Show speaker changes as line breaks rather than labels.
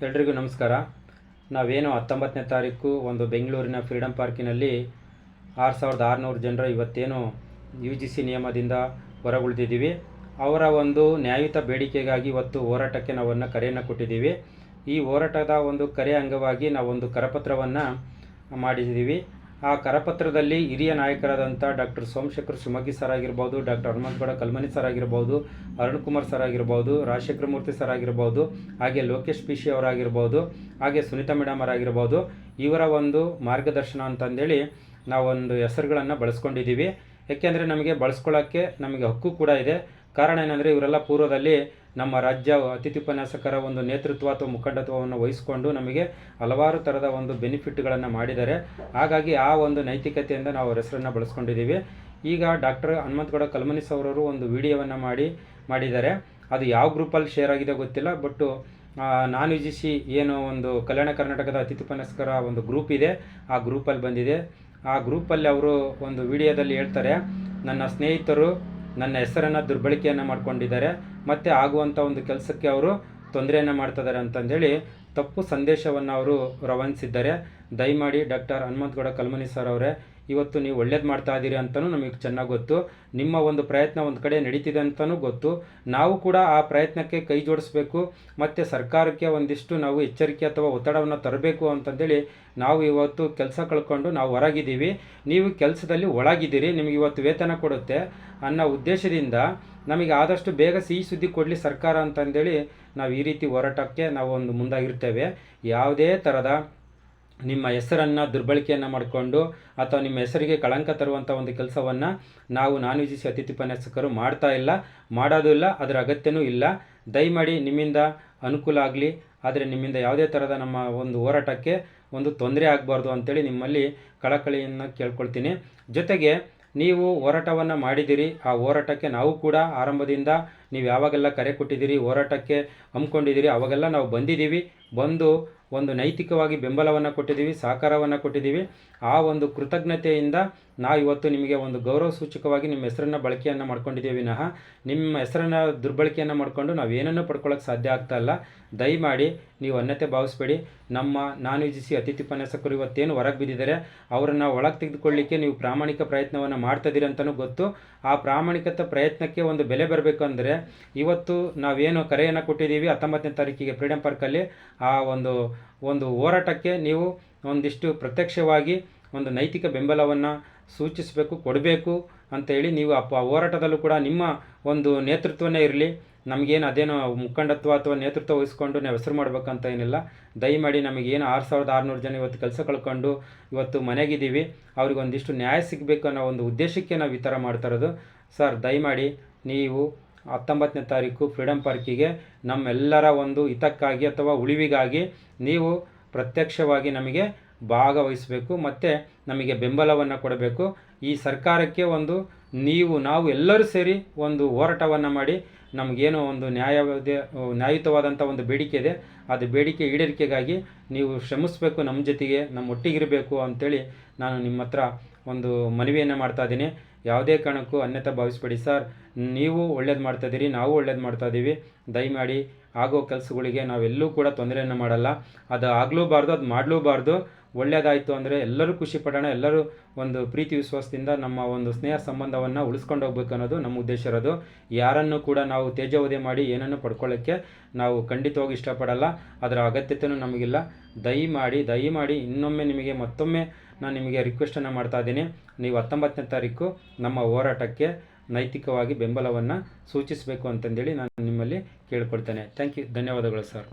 ಎಲ್ರಿಗೂ ನಮಸ್ಕಾರ. ನಾವೇನು 19ನೇ ತಾರೀಕು ಒಂದು ಬೆಂಗಳೂರಿನ ಫ್ರೀಡಮ್ ಪಾರ್ಕಿನಲ್ಲಿ 6600 ಜನರು ಇವತ್ತೇನು UGC ನಿಯಮದಿಂದ ಹೊರಗುಳಿದಿದ್ದೀವಿ. ಅವರ ಒಂದು ನ್ಯಾಯಯುತ ಬೇಡಿಕೆಗಾಗಿ ಇವತ್ತು ಹೋರಾಟಕ್ಕೆ ನಾವನ್ನು ಕರೆಯನ್ನು ಕೊಟ್ಟಿದ್ದೀವಿ. ಈ ಹೋರಾಟದ ಒಂದು ಕರೆ ಅಂಗವಾಗಿ ನಾವೊಂದು ಕರಪತ್ರವನ್ನು ಮಾಡಿದ್ದೀವಿ. ಆ ಕರಪತ್ರದಲ್ಲಿ ಹಿರಿಯ ನಾಯಕರಾದಂಥ ಡಾಕ್ಟರ್ ಸೋಮಶೇಖರ್ ಶಿವಮೊಗ್ಗಿ ಸರ್ ಆಗಿರ್ಬೋದು, ಡಾಕ್ಟರ್ ಹನುಮಂತಗೌಡ ಕಲ್ಮನಿ ಸರ್ ಆಗಿರ್ಬೋದು, ಅರುಣ್ ಕುಮಾರ್ ಸರ್ ಆಗಿರ್ಬೋದು, ರಾಜಶೇಖರ ಮೂರ್ತಿ ಸರ್ ಆಗಿರ್ಬೋದು, ಹಾಗೆ ಲೋಕೇಶ್ ಪಿ.ಸಿ ಅವರಾಗಿರ್ಬೋದು, ಹಾಗೆ ಸುನೀತಾ ಮೇಡಮ್ ಅವರಾಗಿರ್ಬೋದು, ಇವರ ಒಂದು ಮಾರ್ಗದರ್ಶನ ಅಂತಂದೇಳಿ ನಾವೊಂದು ಹೆಸರುಗಳನ್ನು ಬಳಸ್ಕೊಂಡಿದ್ದೀವಿ. ಏಕೆಂದರೆ ನಮಗೆ ಬಳಸ್ಕೊಳ್ಳೋಕ್ಕೆ ನಮಗೆ ಹಕ್ಕು ಕೂಡ ಇದೆ. ಕಾರಣ ಏನಂದರೆ ಇವರೆಲ್ಲ ಪೂರ್ವದಲ್ಲಿ ನಮ್ಮ ರಾಜ್ಯ ಅತಿಥಿ ಉಪನ್ಯಾಸಕರ ಒಂದು ನೇತೃತ್ವ ಅಥವಾ ಮುಖಂಡತ್ವವನ್ನು ವಹಿಸಿಕೊಂಡು ನಮಗೆ ಹಲವಾರು ಥರದ ಒಂದು ಬೆನಿಫಿಟ್ಗಳನ್ನು ಮಾಡಿದ್ದಾರೆ. ಹಾಗಾಗಿ ಆ ಒಂದು ನೈತಿಕತೆಯಿಂದ ನಾವು ಅವ್ರ ಹೆಸರನ್ನು ಬಳಸ್ಕೊಂಡಿದ್ದೀವಿ. ಈಗ ಡಾಕ್ಟರ್ ಹನುಮಂತಗೌಡ ಕಲ್ಮನಿ ಅವರವರು ಒಂದು ವಿಡಿಯೋವನ್ನು ಮಾಡಿದ್ದಾರೆ. ಅದು ಯಾವ ಗ್ರೂಪಲ್ಲಿ ಶೇರ್ ಆಗಿದೆ ಗೊತ್ತಿಲ್ಲ. ಬಟ್ ನಾನ್ UGC ಏನು ಒಂದು ಕಲ್ಯಾಣ ಕರ್ನಾಟಕದ ಅತಿಥಿ ಉಪನ್ಯಾಸಕರ ಒಂದು ಗ್ರೂಪ್ ಇದೆ, ಆ ಗ್ರೂಪಲ್ಲಿ ಬಂದಿದೆ. ಆ ಗ್ರೂಪಲ್ಲಿ ಅವರು ಒಂದು ವಿಡಿಯೋದಲ್ಲಿ ಹೇಳ್ತಾರೆ, ನನ್ನ ಸ್ನೇಹಿತರು ನನ್ನ ಹೆಸರನ್ನು ದುರ್ಬಳಕೆಯನ್ನು ಮಾಡ್ಕೊಂಡಿದ್ದಾರೆ ಮತ್ತು ಆಗುವಂಥ ಒಂದು ಕೆಲಸಕ್ಕೆ ಅವರು ತೊಂದರೆಯನ್ನು ಮಾಡ್ತಿದ್ದಾರೆ ಅಂತಂದೇಳಿ ತಪ್ಪು ಸಂದೇಶವನ್ನು ಅವರು ರವಾನಿಸಿದ್ದಾರೆ. ದಯಮಾಡಿ ಡಾಕ್ಟರ್ ಹನುಮಂತಗೌಡ ಕಲ್ಮನಿ ಸರ್ ಅವರೇ, ಇವತ್ತು ನೀವು ಒಳ್ಳೇದು ಮಾಡ್ತಾ ಇದ್ದೀರಿ ಅಂತಲೂ ನಮಗೆ ಚೆನ್ನಾಗಿ ಗೊತ್ತು. ನಿಮ್ಮ ಒಂದು ಪ್ರಯತ್ನ ಒಂದು ಕಡೆ ನಡೀತಿದೆ ಅಂತಲೂ ಗೊತ್ತು. ನಾವು ಕೂಡ ಆ ಪ್ರಯತ್ನಕ್ಕೆ ಕೈ ಜೋಡಿಸ್ಬೇಕು ಮತ್ತು ಸರ್ಕಾರಕ್ಕೆ ಒಂದಿಷ್ಟು ನಾವು ಎಚ್ಚರಿಕೆ ಅಥವಾ ಒತ್ತಡವನ್ನು ತರಬೇಕು ಅಂತಂದೇಳಿ ನಾವು ಇವತ್ತು ಕೆಲಸ ಕಳ್ಕೊಂಡು ನಾವು ಹೊರಗಿದ್ದೀವಿ. ನೀವು ಕೆಲಸದಲ್ಲಿ ಒಳಗಿದ್ದೀರಿ, ನಿಮಗೆ ಇವತ್ತು ವೇತನ ಕೊಡುತ್ತೆ ಅನ್ನೋ ಉದ್ದೇಶದಿಂದ ನಮಗೆ ಆದಷ್ಟು ಬೇಗ ಸಿಹಿ ಸುದ್ದಿ ಕೊಡಲಿ ಸರ್ಕಾರ ಅಂತಂದೇಳಿ ನಾವು ಈ ರೀತಿ ಹೋರಾಟಕ್ಕೆ ನಾವು ಒಂದು ಮುಂದಾಗಿರ್ತೇವೆ. ಯಾವುದೇ ಥರದ ನಿಮ್ಮ ಹೆಸರನ್ನು ದುರ್ಬಳಕೆಯನ್ನು ಮಾಡಿಕೊಂಡು ಅಥವಾ ನಿಮ್ಮ ಹೆಸರಿಗೆ ಕಳಂಕ ತರುವಂಥ ಒಂದು ಕೆಲಸವನ್ನು ನಾವು ನಾನ್ UGC ಅತಿಥಿ ಉಪನ್ಯಾಸಕರು ಮಾಡ್ತಾ ಇಲ್ಲ, ಮಾಡೋದು ಇಲ್ಲ, ಅದರ ಅಗತ್ಯನೂ ಇಲ್ಲ. ದಯಮಾಡಿ ನಿಮ್ಮಿಂದ ಅನುಕೂಲ ಆಗಲಿ, ಆದರೆ ನಿಮ್ಮಿಂದ ಯಾವುದೇ ಥರದ ನಮ್ಮ ಒಂದು ಹೋರಾಟಕ್ಕೆ ಒಂದು ತೊಂದರೆ ಆಗಬಾರ್ದು ಅಂತೇಳಿ ನಿಮ್ಮಲ್ಲಿ ಕಳಕಳಿಯನ್ನು ಕೇಳ್ಕೊಳ್ತೀನಿ. ಜೊತೆಗೆ ನೀವು ಹೋರಾಟವನ್ನು ಮಾಡಿದ್ದೀರಿ, ಆ ಹೋರಾಟಕ್ಕೆ ನಾವು ಕೂಡ ಆರಂಭದಿಂದ ನೀವು ಯಾವಾಗೆಲ್ಲ ಕರೆ ಕೊಟ್ಟಿದ್ದೀರಿ, ಹೋರಾಟಕ್ಕೆ ಹಮ್ಮಿಕೊಂಡಿದ್ದೀರಿ, ಅವಾಗೆಲ್ಲ ನಾವು ಬಂದಿದ್ದೀವಿ. ಬಂದು ಒಂದು ನೈತಿಕವಾಗಿ ಬೆಂಬಲವನ್ನು ಕೊಟ್ಟಿದ್ದೀವಿ, ಸಹಕಾರವನ್ನು ಕೊಟ್ಟಿದ್ದೀವಿ. ಆ ಒಂದು ಕೃತಜ್ಞತೆಯಿಂದ ನಾವು ಇವತ್ತು ನಿಮಗೆ ಒಂದು ಗೌರವ ಸೂಚಕವಾಗಿ ನಿಮ್ಮ ಹೆಸರನ್ನು ಬಳಕೆಯನ್ನು ಮಾಡ್ಕೊಂಡಿದ್ದೀವಿ ವಿನಃ ನಿಮ್ಮ ಹೆಸರನ್ನು ದುರ್ಬಳಕೆಯನ್ನು ಮಾಡಿಕೊಂಡು ನಾವು ಏನನ್ನೂ ಪಡ್ಕೊಳ್ಳೋಕ್ಕೆ ಸಾಧ್ಯ ಆಗ್ತಾ ಇಲ್ಲ. ದಯಮಾಡಿ ನೀವು ಅನ್ಯತೆ ಭಾವಿಸ್ಬೇಡಿ. ನಮ್ಮ ನಾನ್ UGC ಅತಿಥಿ ಉಪನ್ಯಾಸಕರು ಇವತ್ತೇನು ಹೊರಗೆ ಬಿದ್ದಿದ್ದಾರೆ ಅವರನ್ನು ಒಳಗೆ ತೆಗೆದುಕೊಳ್ಳಿಕ್ಕೆ ನೀವು ಪ್ರಾಮಾಣಿಕ ಪ್ರಯತ್ನವನ್ನು ಮಾಡ್ತಾಯಿದ್ದೀರಿ ಅಂತಲೂ ಗೊತ್ತು. ಆ ಪ್ರಾಮಾಣಿಕತೆ ಪ್ರಯತ್ನಕ್ಕೆ ಒಂದು ಬೆಲೆ ಬರಬೇಕು ಅಂದರೆ ಇವತ್ತು ನಾವೇನು ಕರೆಯನ್ನು ಕೊಟ್ಟಿದ್ದೀವಿ 19ನೇ ತಾರೀಕಿಗೆ ಫ್ರೀಡಮ್ ಪಾರ್ಕಲ್ಲಿ, ಆ ಒಂದು ಹೋರಾಟಕ್ಕೆ ನೀವು ಒಂದಿಷ್ಟು ಪ್ರತ್ಯಕ್ಷವಾಗಿ ಒಂದು ನೈತಿಕ ಬೆಂಬಲವನ್ನು ಸೂಚಿಸಬೇಕು, ಕೊಡಬೇಕು ಅಂತೇಳಿ ನೀವು ಹೋರಾಟದಲ್ಲೂ ಕೂಡ ನಿಮ್ಮ ಒಂದು ನೇತೃತ್ವನೇ ಇರಲಿ. ನಮಗೇನು ಅದೇನು ಮುಖಂಡತ್ವ ಅಥವಾ ನೇತೃತ್ವ ವಹಿಸ್ಕೊಂಡು ನಾವು ಹೆಸರು ಮಾಡಬೇಕಂತ ಏನಿಲ್ಲ. ದಯಮಾಡಿ ನಮಗೇನು 6600 ಜನ ಇವತ್ತು ಕೆಲಸ ಕಳ್ಕೊಂಡು ಇವತ್ತು ಮನೆಗಿದ್ದೀವಿ, ಅವ್ರಿಗೆ ಒಂದಿಷ್ಟು ನ್ಯಾಯ ಸಿಗಬೇಕು ಅನ್ನೋ ಒಂದು ಉದ್ದೇಶಕ್ಕೆ ನಾವು ಈ ಥರ ಮಾಡ್ತಾ ಇರೋದು. ಸರ್, ದಯಮಾಡಿ ನೀವು 19ನೇ ತಾರೀಕು ಫ್ರೀಡಮ್ ಪಾರ್ಕಿಗೆ ನಮ್ಮೆಲ್ಲರ ಒಂದು ಹಿತಕ್ಕಾಗಿ ಅಥವಾ ಉಳಿವಿಗಾಗಿ ನೀವು ಪ್ರತ್ಯಕ್ಷವಾಗಿ ನಮಗೆ ಭಾಗವಹಿಸಬೇಕು ಮತ್ತು ನಮಗೆ ಬೆಂಬಲವನ್ನು ಕೊಡಬೇಕು. ಈ ಸರ್ಕಾರಕ್ಕೆ ಒಂದು ನಾವು ಎಲ್ಲರೂ ಸೇರಿ ಒಂದು ಹೋರಾಟವನ್ನು ಮಾಡಿ ನಮಗೇನೋ ಒಂದು ನ್ಯಾಯಯುತವಾದಂಥ ಒಂದು ಬೇಡಿಕೆ ಇದೆ, ಅದು ಬೇಡಿಕೆ ಈಡೇರಿಕೆಗಾಗಿ ನೀವು ಶ್ರಮಿಸಬೇಕು, ನಮ್ಮ ಜೊತೆಗೆ ನಮ್ಮ ಒಟ್ಟಿಗಿರಬೇಕು ಅಂಥೇಳಿ ನಾನು ನಿಮ್ಮ ಹತ್ರ ಒಂದು ಮನವಿಯನ್ನು ಮಾಡ್ತಾ ಇದ್ದೀನಿ. ಯಾವುದೇ ಕಾರಣಕ್ಕೂ ಅನ್ಯತಾ ಭಾವಿಸ್ಬೇಡಿ ಸರ್. ನೀವು ಒಳ್ಳೇದು ಮಾಡ್ತಾಯಿದ್ದೀರಿ, ನಾವು ಒಳ್ಳೇದು ಮಾಡ್ತಾಯಿದ್ದೀವಿ. ದಯಮಾಡಿ ಆಗೋ ಕೆಲಸಗಳಿಗೆ ನಾವೆಲ್ಲೂ ಕೂಡ ತೊಂದರೆಯನ್ನು ಮಾಡಲ್ಲ. ಅದು ಆಗಲೂಬಾರ್ದು, ಅದು ಮಾಡಲೂಬಾರ್ದು. ಒಳ್ಳೆಯದಾಯಿತು ಅಂದರೆ ಎಲ್ಲರೂ ಖುಷಿ ಪಡೋಣ, ಎಲ್ಲರೂ ಒಂದು ಪ್ರೀತಿ ವಿಶ್ವಾಸದಿಂದ ನಮ್ಮ ಒಂದು ಸ್ನೇಹ ಸಂಬಂಧವನ್ನು ಉಳಿಸ್ಕೊಂಡು ಹೋಗ್ಬೇಕು ಅನ್ನೋದು ನಮ್ಮ ಉದ್ದೇಶ ಇರೋದು. ಯಾರನ್ನು ಕೂಡ ನಾವು ತೇಜೋವಧೆ ಮಾಡಿ ಏನನ್ನು ಪಡ್ಕೊಳ್ಳೋಕ್ಕೆ ನಾವು ಖಂಡಿತವಾಗಿ ಇಷ್ಟಪಡಲ್ಲ, ಅದರ ಅಗತ್ಯತೆಯೂ ನಮಗಿಲ್ಲ. ದಯಮಾಡಿ ಇನ್ನೊಮ್ಮೆ ಮತ್ತೊಮ್ಮೆ ನಾನು ನಿಮಗೆ ರಿಕ್ವೆಸ್ಟನ್ನು ಮಾಡ್ತಾ ಇದ್ದೀನಿ. ನೀವು 19ನೇ ತಾರೀಕು ನಮ್ಮ ಹೋರಾಟಕ್ಕೆ ನೈತಿಕವಾಗಿ ಬೆಂಬಲವನ್ನು ಸೂಚಿಸಬೇಕು ಅಂತಂದೇಳಿ ನಾನು ನಿಮ್ಮಲ್ಲಿ ಕೇಳ್ಕೊಳ್ತೇನೆ. ಥ್ಯಾಂಕ್ ಯು, ಧನ್ಯವಾದಗಳು ಸರ್.